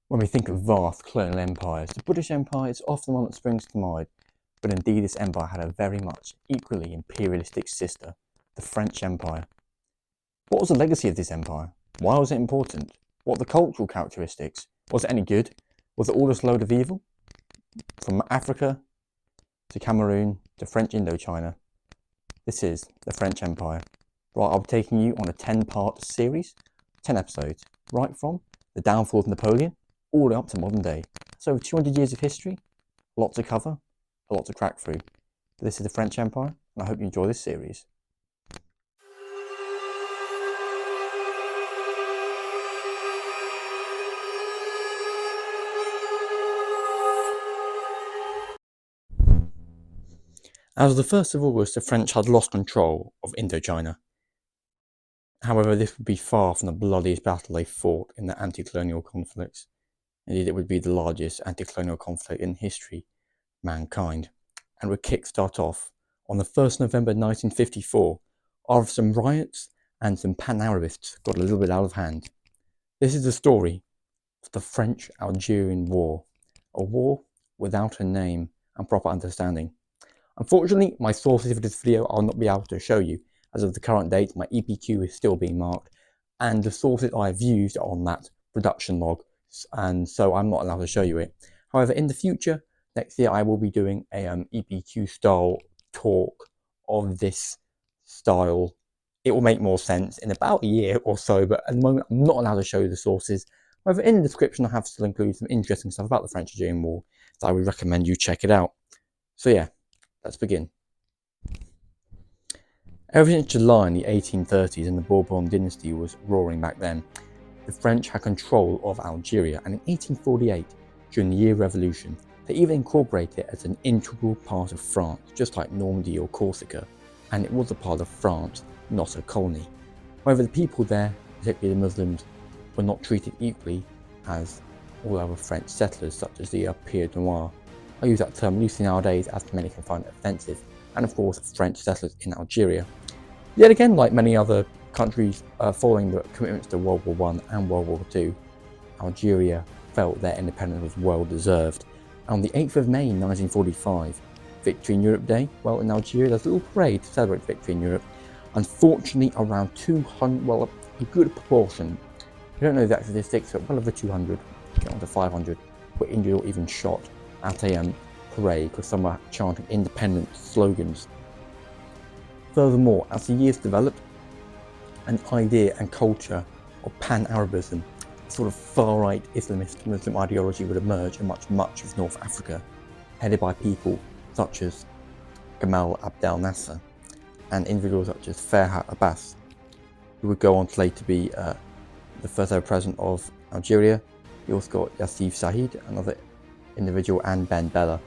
When we think of vast colonial empires, the British Empire is often one that springs to mind, but indeed this empire had a very much equally imperialistic sister, the French Empire. What was the legacy of this empire? Why was it important? What were the cultural characteristics? Was it any good? Was it all just a load of evil? From Africa to Cameroon to French Indochina, this is the French Empire. Right, I'll be taking you on a 10-part series, 10 episodes, right from the downfall of Napoleon all the way up to modern day. So over 200 years of history, a lot to cover, a lot to crack through. This is the French Empire, and I hope you enjoy this series. As of the 1st of August, the French had lost control of Indochina. However, this would be far from the bloodiest battle they fought in the anti-colonial conflicts. Indeed, it would be the largest anti-colonial conflict in history of mankind, and would kick-start off on the 1st November 1954 after some riots and some pan-Arabists got a little bit out of hand. This is the story of the French Algerian War, a war without a name and proper understanding. Unfortunately, my sources for this video I'll not be able to show you. As of the current date, my EPQ is still being marked, and the sources I've used are on that production log, and so I'm not allowed to show you it. However, in the future, next year I will be doing a EPQ style talk of this style. It will make more sense in about a year or so, but at the moment I'm not allowed to show you the sources. However, in the description I have still included some interesting stuff about the French Algerian War, so I would recommend you check it out. So yeah, let's begin. Ever since July in the 1830s and the Bourbon dynasty was roaring back then, the French had control of Algeria, and in 1848, during the Year Revolution, they even incorporated it as an integral part of France, just like Normandy or Corsica, and it was a part of France, not a colony. However, the people there, particularly the Muslims, were not treated equally as all other French settlers, such as the Pied Noir. I use that term loosely nowadays as many can find it offensive, and of course French settlers in Algeria. Yet again, like many other countries following the commitments to World War I and World War II, Algeria felt their independence was well deserved. And on the 8th of May 1945, Victory in Europe Day, well in Algeria there's a little parade to celebrate victory in Europe. Unfortunately around 200, well a good proportion, we don't know the exact statistics, but well over 200, get on to 500, were injured or even shot at a parade because some were chanting independent slogans. Furthermore, as the years developed, an idea and culture of pan-Arabism, a sort of far-right Islamist Muslim ideology would emerge in much of North Africa, headed by people such as Gamal Abdel Nasser and individuals such as Ferhat Abbas, who would go on to later be the first ever president of Algeria. You also got Yassif Said, another individual, and Ben Bella,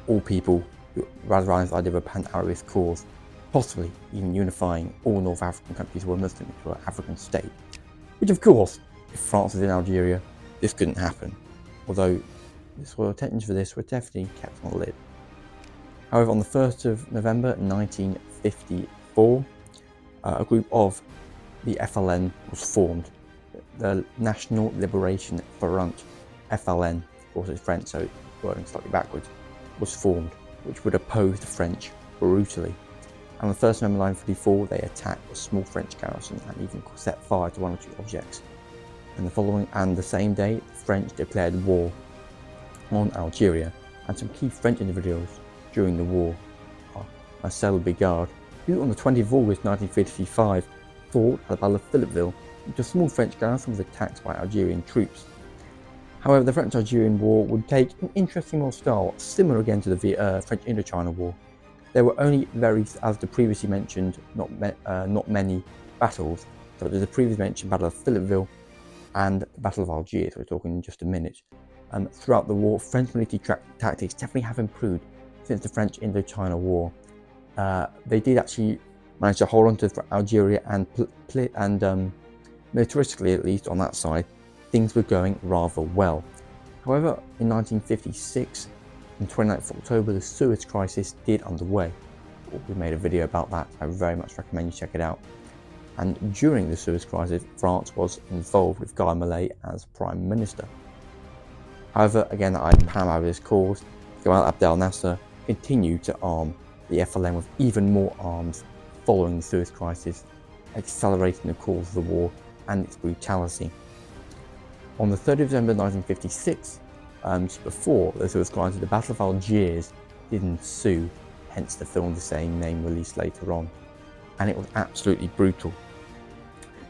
all people who radicalized the idea of a pan-Arabist cause, possibly even unifying all North African countries who were Muslim into an African state. Which of course, if France was in Algeria, this couldn't happen, although the sort of intentions for this were definitely kept on the lid. However, on the 1st of November 1954, a group of the FLN was formed. The National Liberation Front, FLN, of course it's French, so wording slightly backwards, was formed, which would oppose the French brutally. And on the 1st of November 1954, they attacked a small French garrison and even set fire to one or two objects. And the same day, the French declared war on Algeria, and some key French individuals during the war are Marcel Bigard, who on the 20th of August 1955 fought at the Battle of Philippeville, which a small French garrison was attacked by Algerian troops. However, the French Algerian War would take an interesting more style, similar again to the French Indochina War. There were only as the previously mentioned, not many battles, so there's the previously mentioned Battle of Philippeville and the Battle of Algiers, we're talking in just a minute. Throughout the war, French military tactics definitely have improved since the French Indochina War. They did actually manage to hold on to Algeria, and militaristically, at least on that side, things were going rather well. However, in 1956, on 29th of October, the Suez Crisis did underway. We made a video about that. I very much recommend you check it out. And during the Suez Crisis, France was involved with Guy Millet as Prime Minister. However, again, Pan-Arabist cause, Gamal Abdel Nasser continued to arm the FLN with even more arms following the Suez Crisis, accelerating the cause of the war and its brutality. On the 3rd of December 1956, just before the Suez Crisis, the Battle of Algiers did ensue, hence the film of the same name released later on, and it was absolutely brutal.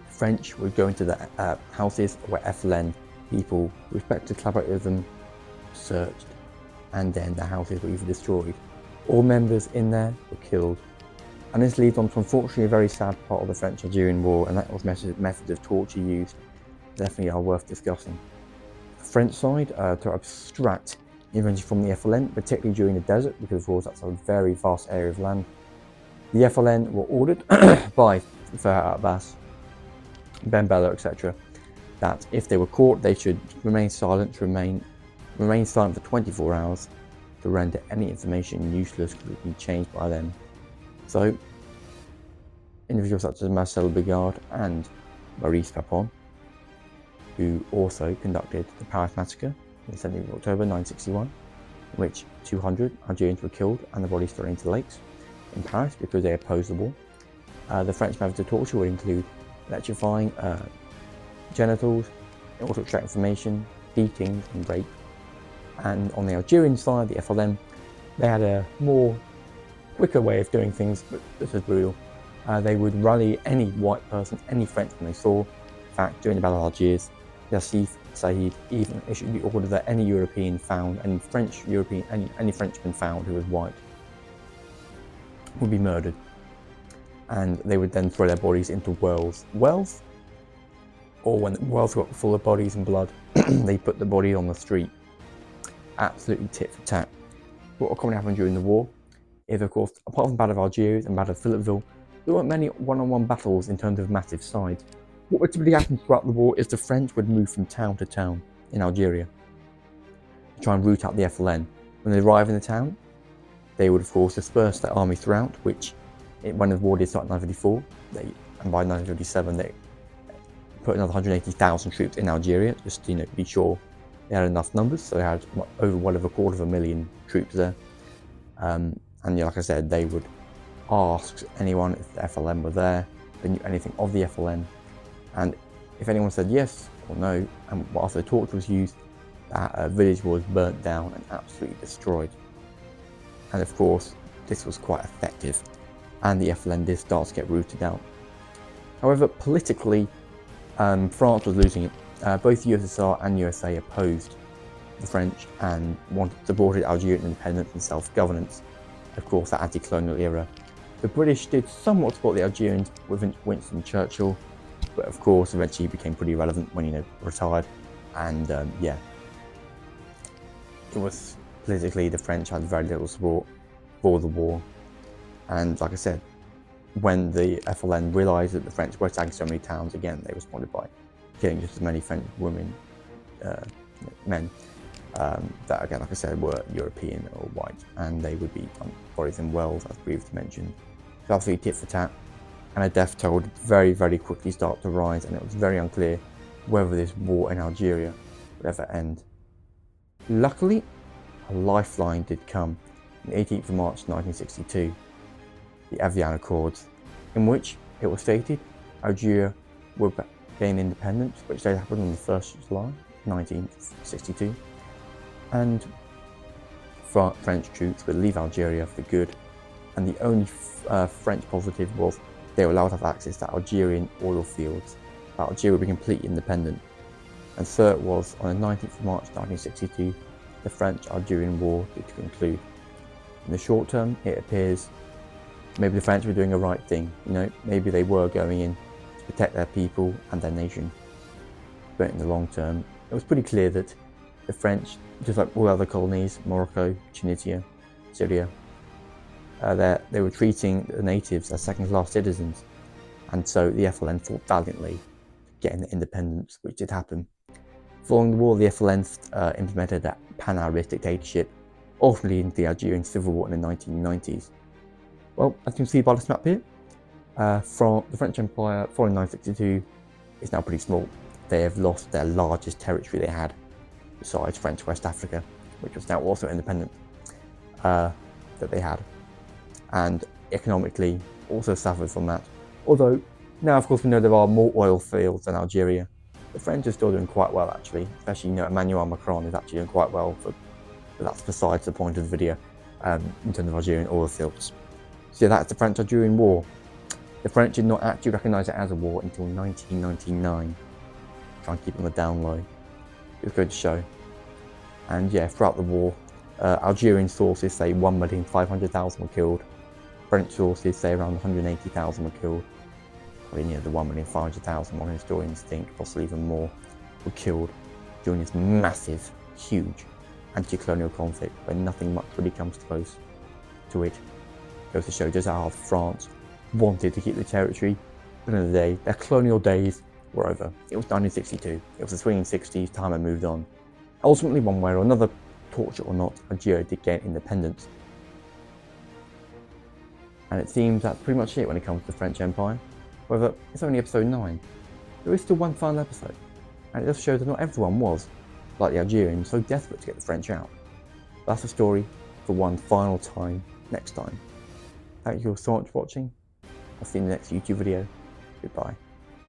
The French would go into the houses where FLN people who expected to collaborate with them searched, and then the houses were either destroyed. All members in there were killed. And this leads on to unfortunately a very sad part of the French Algerian War, and that was methods of torture used. Definitely are worth discussing. The French side, to abstract intervention from the FLN, particularly during the desert, because of course that's a very vast area of land. The FLN were ordered by Ferhat Abbas, Ben Bella, etc., that if they were caught, they should remain silent, remain silent for 24 hours to render any information useless could be changed by them. So, individuals such as Marcel Bigard and Maurice Papon, who also conducted the Paris massacre on the 17th of October 1961, in which 200 Algerians were killed and the bodies thrown into the lakes in Paris because they opposed the war. The French methods of torture would include electrifying genitals, in order to extract information, beatings and rape. And on the Algerian side, the FLN, they had a more quicker way of doing things, but this was brutal. They would rally any white person, any Frenchman they saw. In fact, during the Battle of Algiers, Yassif Said even issued the order that any European found, any Frenchman found who was white, would be murdered. And they would then throw their bodies into wells. Wells? Or when the wells got full of bodies and blood, they put the body on the street. Absolutely tit for tat. What will commonly happen during the war is, of course, apart from the Battle of Algiers and Battle of Philippeville, there weren't many one-on-one battles in terms of massive size. What would typically happen throughout the war is the French would move from town to town in Algeria to try and root out the FLN. When they arrive in the town, they would, of course, disperse their army throughout, which, when the war did start in 1954, and by 1957, they put another 180,000 troops in Algeria, just to be sure they had enough numbers. So they had well over 250,000 troops there. And like I said, they would ask anyone if the FLN were there, they knew anything of the FLN. And if anyone said yes or no, and after the torch was used, that village was burnt down and absolutely destroyed. And of course, this was quite effective, and the FLN did start to get rooted out. However, politically, France was losing it. Both USSR and USA opposed the French and supported Algerian independence and self-governance, of course, that anti-colonial era. The British did somewhat support the Algerians with Winston Churchill, but of course eventually became pretty irrelevant when retired. And it was politically, the French had very little support for the war. And like I said, when the FLN realised that the French were attacking so many towns, again they responded by killing just as many French women, men, that again, like I said, were European or white, and they would be bodies in wells, as previously mentioned. So absolutely tit for tat, and a death toll would very, very quickly start to rise, and it was very unclear whether this war in Algeria would ever end. Luckily, a lifeline did come on the 18th of March 1962, the Evian Accords, in which it was stated Algeria would gain independence, which later happened on the 1st of July 1962, and French troops would leave Algeria for good, and the only French positive was they were allowed to have access to Algerian oil fields. Algeria would be completely independent. And third was, on the 19th of March 1962, the French Algerian War did conclude. In the short term, it appears maybe the French were doing the right thing. Maybe they were going in to protect their people and their nation. But in the long term, it was pretty clear that the French, just like all other colonies, Morocco, Tunisia, Syria, they were treating the natives as second-class citizens, and so the FLN fought valiantly to gain their independence, which did happen. Following the war, the FLN implemented a pan-Arabist dictatorship, ultimately into the Algerian Civil War in the 1990s. Well, as you can see by this map here, from the French Empire following 1962 is now pretty small. They have lost their largest territory they had. besides French West Africa, which was now also independent, that they had, and economically also suffered from that. Although now, of course, we know there are more oil fields than Algeria. The French are still doing quite well, actually, especially, Emmanuel Macron is actually doing quite well, but that's besides the point of the video, in terms of Algerian oil fields. So yeah, that's the French Algerian War. The French did not actually recognise it as a war until 1999. Try and keep it on the down low. It was good to show. And yeah, throughout the war, Algerian sources say 1,500,000 were killed. French sources say around 180,000 were killed. Probably the 1,500,000, modern historians think possibly even more, were killed during this massive, huge anti-colonial conflict where nothing much really comes close to it. Goes to show just how France wanted to keep the territory, but at the end of the day, their colonial days were over. It was 1962. It was the swinging 60s, time had moved on. Ultimately, one way or another, torture or not, Algeria did gain independence. And it seems that's pretty much it when it comes to the French Empire. However, it's only episode 9. There is still one final episode, and it does show that not everyone was, like the Algerians, so desperate to get the French out. That's the story for one final time next time. Thank you all so much for watching. I'll see you in the next YouTube video. Goodbye.